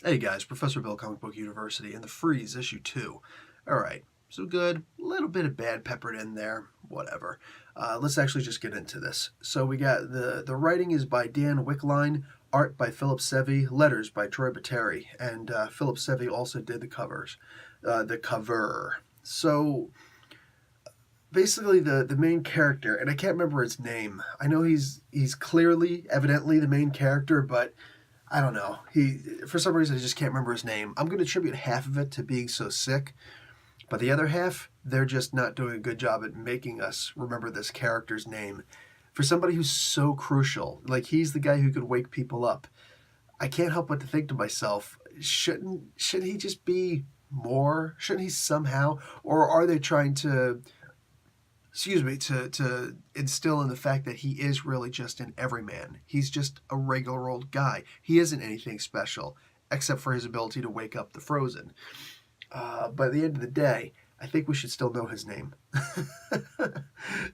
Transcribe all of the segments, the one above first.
Hey guys, Professor Bill, Comic Book University, and the Freeze, issue 2. Alright, so good, a little bit of bad peppered in there, whatever. Let's actually just get into this. So we got the writing is by Dan Wickline, art by Philip Sevy, letters by Troy Bateri, and Philip Sevy also did the covers. The cover. So basically the main character, and I can't remember his name. I know he's clearly, evidently the main character, but I don't know. For some reason, I just can't remember his name. I'm going to attribute half of it to being so sick, but the other half, they're just not doing a good job at making us remember this character's name. For somebody who's so crucial, like he's the guy who could wake people up, I can't help but to think to myself, shouldn't he just be more? Shouldn't he somehow? Or are they trying to to instill in the fact that he is really just an everyman. He's just a regular old guy. He isn't anything special, except for his ability to wake up the frozen. But at the end of the day, I think we should still know his name.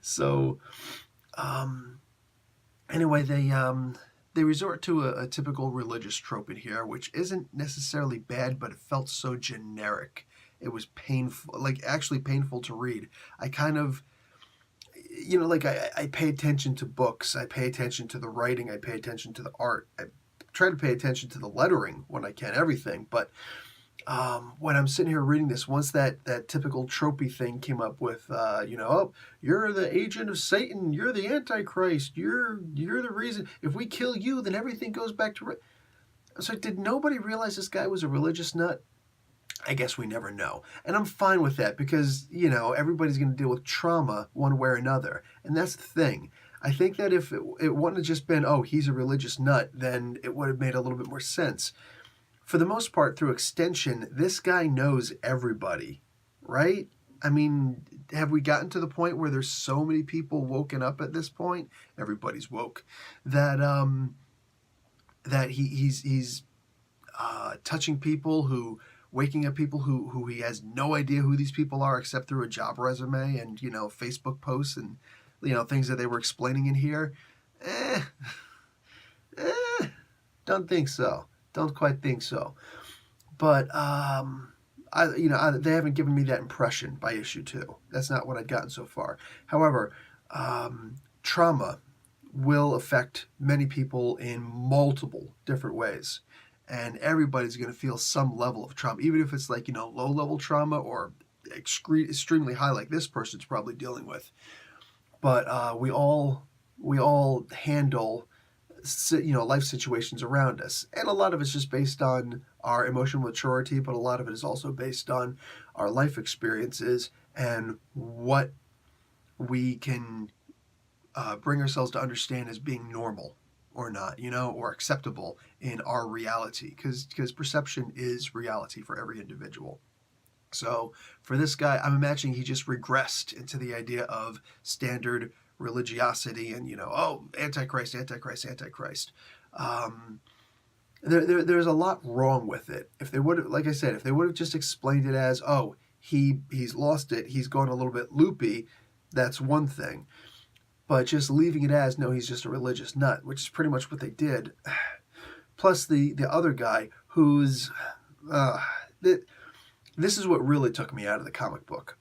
So, um, anyway, they resort to a typical religious trope in here, which isn't necessarily bad, but it felt so generic. It was painful, like actually painful to read. I kind of like I pay attention to books, I pay attention to the writing, I pay attention to the art, I try to pay attention to the lettering when I can, everything. But when I'm sitting here reading this, once that typical tropey thing came up with, oh, you're the agent of Satan, you're the Antichrist, you're the reason. If we kill you, then everything goes back to. So did nobody realize this guy was a religious nut? I guess we never know. And I'm fine with that because, everybody's going to deal with trauma one way or another. And that's the thing. I think that if it wouldn't have just been, oh, he's a religious nut, then it would have made a little bit more sense. For the most part, through extension, this guy knows everybody, right? I mean, have we gotten to the point where there's so many people woken up at this point? Everybody's woke. That he's touching people waking up people who he has no idea who these people are except through a job resume and Facebook posts and things that they were explaining in here. eh, don't think so. Don't quite think so. But they haven't given me that impression by issue 2. That's not what I've gotten so far. However, trauma will affect many people in multiple different ways, and everybody's going to feel some level of trauma, even if it's like low level trauma or extremely high, like this person's probably dealing with. But we all handle life situations around us, and a lot of it's just based on our emotional maturity, but a lot of it is also based on our life experiences and what we can bring ourselves to understand as being normal or not, or acceptable in our reality, because perception is reality for every individual. So for this guy, I'm imagining he just regressed into the idea of standard religiosity and, Antichrist, Antichrist, Antichrist. There's a lot wrong with it. If they would have, like I said, if they would have just explained it as, oh, he's lost it, he's gone a little bit loopy, that's one thing. But just leaving it as, no, he's just a religious nut, which is pretty much what they did. Plus the other guy who's... this is what really took me out of the comic book.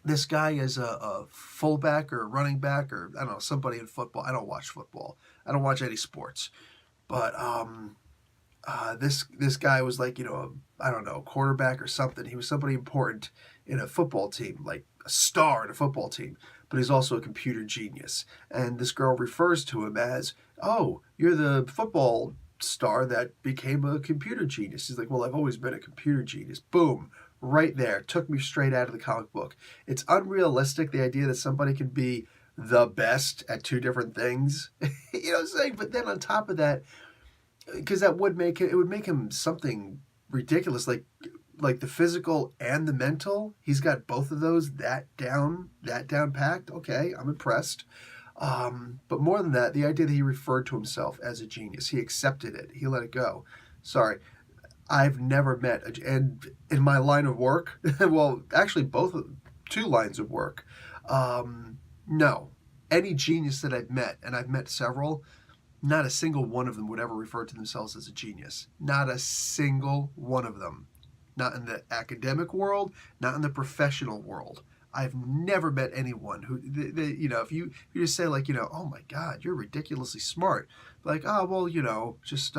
This guy is a fullback or running back or, I don't know, somebody in football. I don't watch football. I don't watch any sports. But this guy was like, I don't know, quarterback or something. He was somebody important in a football team, like a star in a football team. But he's also a computer genius. And this girl refers to him as, oh, you're the football star that became a computer genius. He's like, well, I've always been a computer genius. Boom. Right there. Took me straight out of the comic book. It's unrealistic, the idea that somebody could be the best at two different things. You know what I'm saying? But then on top of that, because that would make it would make him something ridiculous, like the physical and the mental. He's got both of those that down packed. Okay, I'm impressed. But more than that, the idea that he referred to himself as a genius, he accepted it, he let it go. Sorry, I've never met and in my line of work, well, actually two lines of work. No, any genius that I've met, and I've met several, not a single one of them would ever refer to themselves as a genius. Not a single one of them. Not in the academic world, not in the professional world. I've never met anyone who, if you just say like, oh my God, you're ridiculously smart. Like, oh, well, just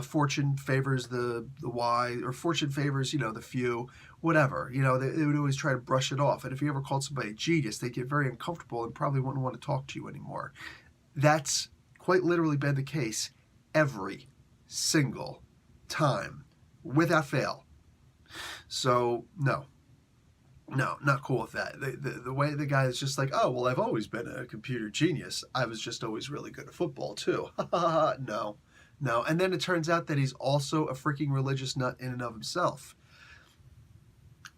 fortune favors the wise, or fortune favors, the few, whatever. They would always try to brush it off. And if you ever called somebody a genius, they'd get very uncomfortable and probably wouldn't want to talk to you anymore. That's quite literally been the case every single time, without fail. So, no, not cool with that. The way the guy is just like, oh, well, I've always been a computer genius. I was just always really good at football, too. No. And then it turns out that he's also a freaking religious nut in and of himself.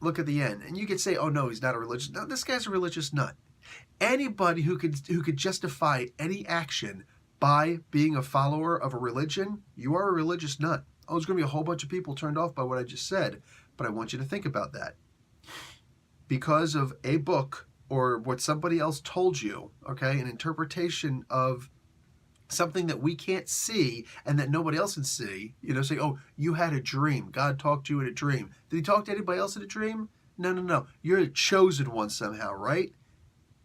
Look at the end. And you could say, oh, no, he's not a religious nut. No, this guy's a religious nut. Anybody who could justify any action by being a follower of a religion, you are a religious nut. Oh, there's going to be a whole bunch of people turned off by what I just said, but I want you to think about that. Because of a book or what somebody else told you, okay, an interpretation of something that we can't see and that nobody else can see, say, oh, you had a dream. God talked to you in a dream. Did he talk to anybody else in a dream? No. You're a chosen one somehow, right?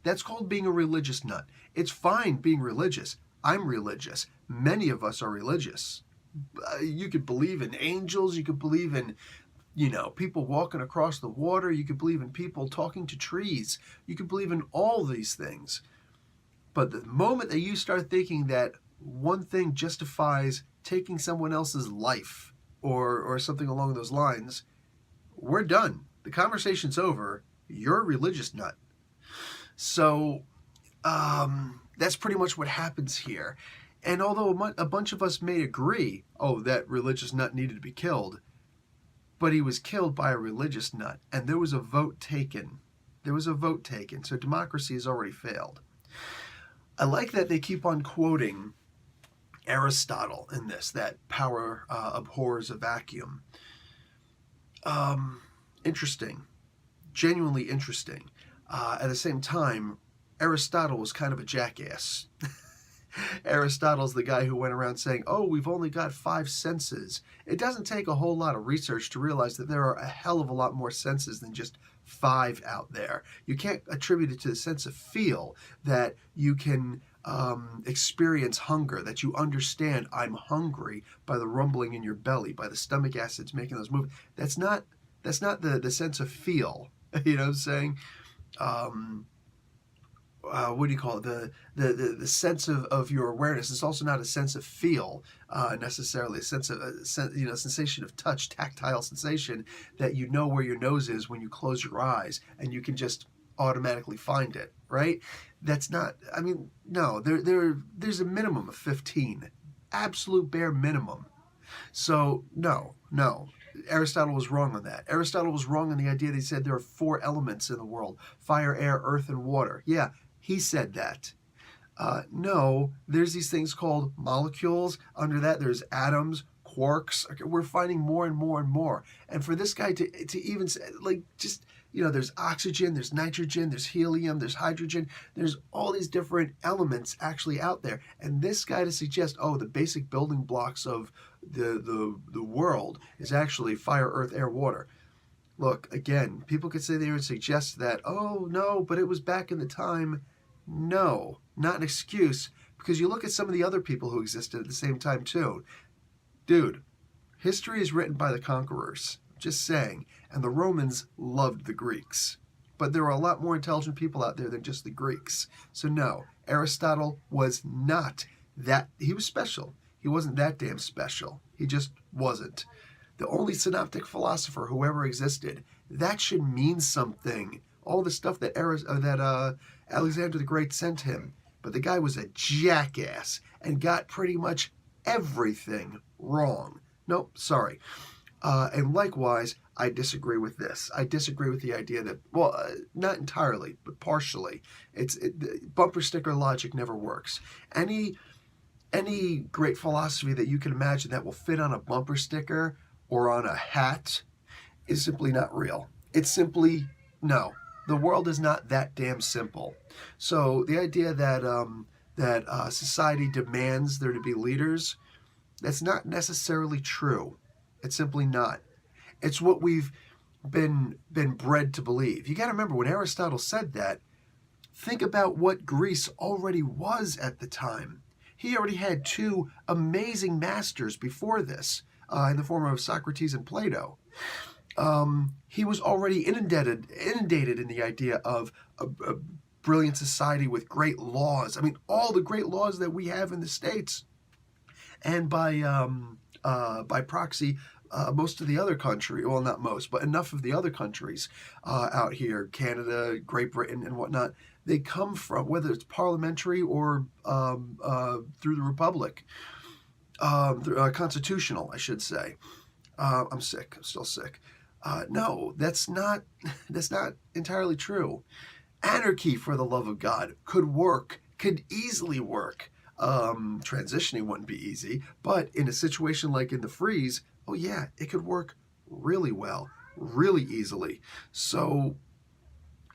That's called being a religious nut. It's fine being religious. I'm religious. Many of us are religious. You could believe in angels. You could believe in, people walking across the water. You could believe in people talking to trees. You could believe in all these things. But the moment that you start thinking that one thing justifies taking someone else's life or something along those lines, we're done. The conversation's over. You're a religious nut. So that's pretty much what happens here. And although a bunch of us may agree, oh, that religious nut needed to be killed, but he was killed by a religious nut, and there was a vote taken. So democracy has already failed. I like that they keep on quoting Aristotle in this, that power abhors a vacuum. Interesting. Genuinely interesting. At the same time, Aristotle was kind of a jackass. Aristotle's the guy who went around saying, oh, we've only got 5 senses. It doesn't take a whole lot of research to realize that there are a hell of a lot more senses than just 5 out there. You can't attribute it to the sense of feel, that you can experience hunger, that you understand I'm hungry by the rumbling in your belly, by the stomach acids making those movements. That's not the sense of feel. You know what I'm saying? What do you call it? The sense of your awareness. It's also not a sense of feel necessarily. A sensation of touch, tactile sensation that you know where your nose is when you close your eyes, and you can just automatically find it. Right? That's not. I mean, no. There's a minimum of 15, absolute bare minimum. So no. Aristotle was wrong on that. Aristotle was wrong on the idea that he said there are 4 elements in the world: fire, air, earth, and water. Yeah, he said that. No, there's these things called molecules. Under that, there's atoms, quarks. Okay, we're finding more and more and more. And for this guy to even say, like, just, there's oxygen, there's nitrogen, there's helium, there's hydrogen, there's all these different elements actually out there. And this guy to suggest, oh, the basic building blocks of the world is actually fire, earth, air, water. Look, again, people could say they would suggest that, oh, no, but it was back in the time. No, not an excuse, because you look at some of the other people who existed at the same time, too. Dude, history is written by the conquerors. Just saying. And the Romans loved the Greeks. But there are a lot more intelligent people out there than just the Greeks. So no, Aristotle was not that. He was special. He wasn't that damn special. He just wasn't. The only synoptic philosopher who ever existed, that should mean something. All the stuff that Alexander the Great sent him. But the guy was a jackass and got pretty much everything wrong. Nope, sorry. And likewise, I disagree with this. I disagree with the idea that, well, not entirely, but partially. Bumper sticker logic never works. Any great philosophy that you can imagine that will fit on a bumper sticker or on a hat is simply not real. It's simply, no. The world is not that damn simple. So the idea that that society demands there to be leaders. That's not necessarily true. It's simply not. It's what we've been bred to believe. You got to remember when Aristotle said that, think about what Greece already was at the time. He already had two amazing masters before this, in the form of Socrates and Plato. He was already inundated in the idea of a brilliant society with great laws. I mean, all the great laws that we have in the States, and by proxy, most of the other country, well, not most, but enough of the other countries out here, Canada, Great Britain, and whatnot, they come from, whether it's parliamentary or through the Republic, constitutional, I should say. I'm sick. I'm still sick. No, that's not entirely true. Anarchy, for the love of God, could easily work. Transitioning wouldn't be easy, but in a situation like in the freeze, oh yeah, it could work really well, really easily. So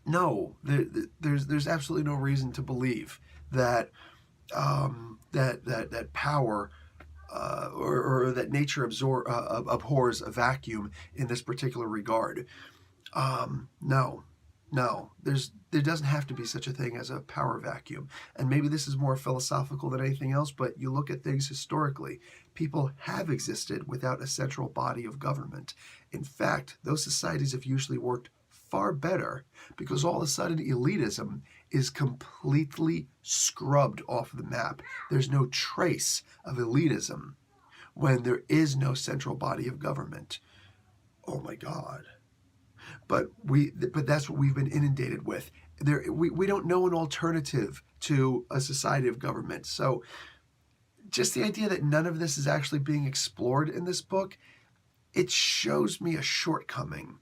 no, there's absolutely no reason to believe that that power or that nature abhors a vacuum in this particular regard. No, no, there doesn't have to be such a thing as a power vacuum. And maybe this is more philosophical than anything else, but you look at things historically. People have existed without a central body of government. In fact, those societies have usually worked far better because all of a sudden elitism is completely scrubbed off the map. There's no trace of elitism when there is no central body of government. Oh my God. But that's what we've been inundated with. We don't know an alternative to a society of government. So just the idea that none of this is actually being explored in this book, it shows me a shortcoming.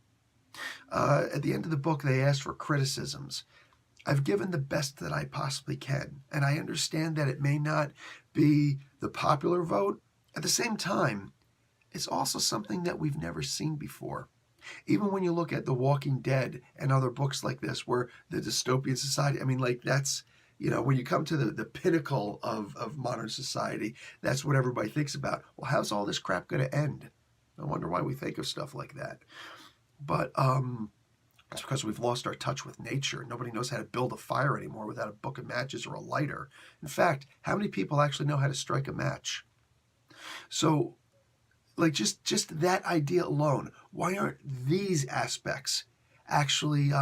At the end of the book, they ask for criticisms. I've given the best that I possibly can, and I understand that it may not be the popular vote. At the same time, it's also something that we've never seen before. Even when you look at The Walking Dead and other books like this, where the dystopian society, I mean, like that's, when you come to the pinnacle of modern society, that's what everybody thinks about. Well, how's all this crap going to end? I wonder why we think of stuff like that. But it's because we've lost our touch with nature. Nobody knows how to build a fire anymore without a book of matches or a lighter. In fact, how many people actually know how to strike a match? So, like, just that idea alone, why aren't these aspects actually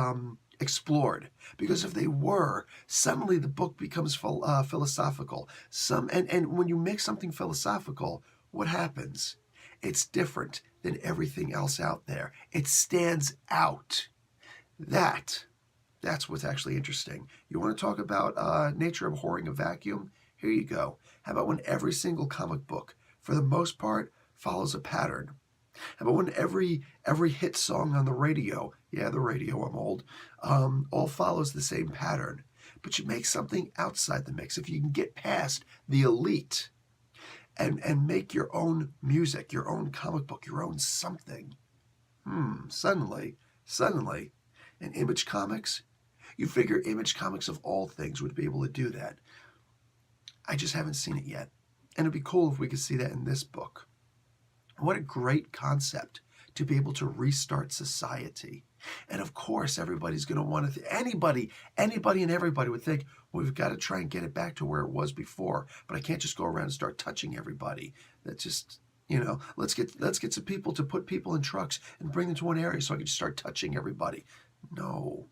explored? Because if they were, suddenly the book becomes philosophical. And when you make something philosophical, what happens? It's different than everything else out there. It stands out. That's what's actually interesting. You want to talk about nature abhorring a vacuum? Here you go. How about when every single comic book, for the most part, follows a pattern? How about when every hit song on the radio, yeah, the radio, I'm old, all follows the same pattern? But you make something outside the mix. If you can get past the elite and make your own music, your own comic book, your own something, suddenly, in Image Comics, you figure Image Comics of all things would be able to do that. I just haven't seen it yet. And it'd be cool if we could see that in this book. What a great concept to be able to restart society. And of course, everybody's going to want to, anybody and everybody would think, well, we've got to try and get it back to where it was before. But I can't just go around and start touching everybody. That's just, let's get some people to put people in trucks and bring them to one area so I can just start touching everybody. No,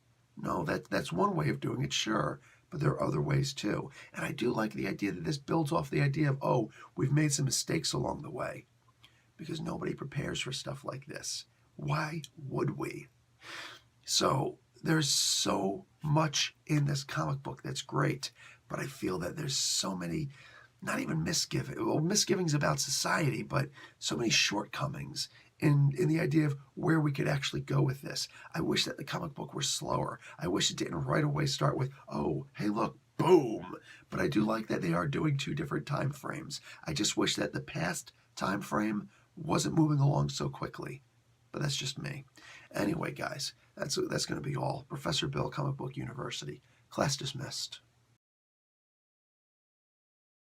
that's one way of doing it, sure. But there are other ways too. And I do like the idea that this builds off the idea of, we've made some mistakes along the way. Because nobody prepares for stuff like this. Why would we? So there's so much in this comic book that's great, but I feel that there's so many, not even misgivings about society, but so many shortcomings in the idea of where we could actually go with this. I wish that the comic book were slower. I wish it didn't right away start with, hey, look, boom. But I do like that they are doing two different time frames. I just wish that the past time frame wasn't moving along so quickly. But that's just me. Anyway, guys, that's going to be all. Professor Bill, Comic Book University. Class dismissed.